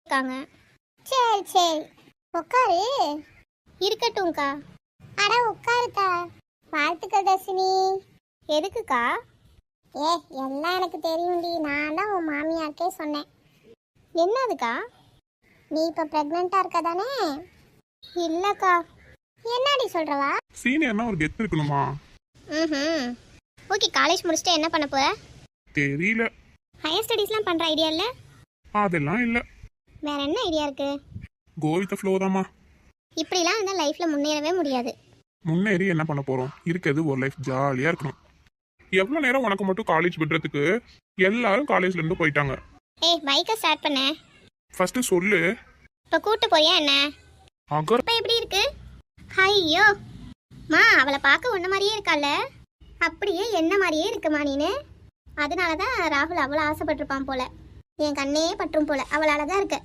இருக்காங்க. சரி சரி உட்காரு. இருக்கட்டும்க்கா. அட உட்காருக்கா. வாழ்த்துக்கள் தர்ஷினி. எதுக்குக்கா? ஏ எல்லாம் எனக்கு தெரியும்டி. நான் தான் உன் மாமியாருக்கே சொன்னேன். என்னதுக்கா? நீ இப்போ ப்ரெக்னெண்ட்டாக இருக்க தானே? இல்லைக்கா. என்னடி சொல்கிறவா? சீனியர்னா ஒரு கெத்து இருக்கணுமா? ம். ஓகே, காலேஜ் முடிச்சுட்டு என்ன பண்ண போற? தெரியல. ஹையர் ஸ்டடீஸ்லாம் பண்ணுற ஐடியா இல்லை? அதெல்லாம் இல்ல. வேற என்ன ஐடியா இருக்கு? கோ வித் ஃப்ளோ தாமா. இப்படிலாம் இருந்தால் லைஃப்பில் முன்னேறவே முடியாது. முன்னேறி என்ன பண்ண போறோம்? இருக்கிறது ஒரு லைஃப், ஜாலியா இருக்கணும். எவ்வளவு நேரம் உனக்கு மட்டும் காலேஜ் விடுறதுக்கு? எல்லாரும் காலேஜ்ல இருந்து போயிட்டாங்க. ஏய், பைக்கை ஸ்டார்ட் பண்ண. ஃபர்ஸ்ட் சொல்லு. இப்போ கூட்டு போறியா என்ன? அகர் இப்போ எப்படி இருக்கு? ஐயோ மா, அவளை பார்க்க ஒன்ன மாதிரியே இருக்கால. அப்படியே என்ன மாதிரியே இருக்குமா நீனு. அதனால தான் ராகுல் அவ்வளோ ஆசைப்பட்டிருப்பான் போல. என் கண்ணே பற்றும் போல. அவளால தான் இருக்க.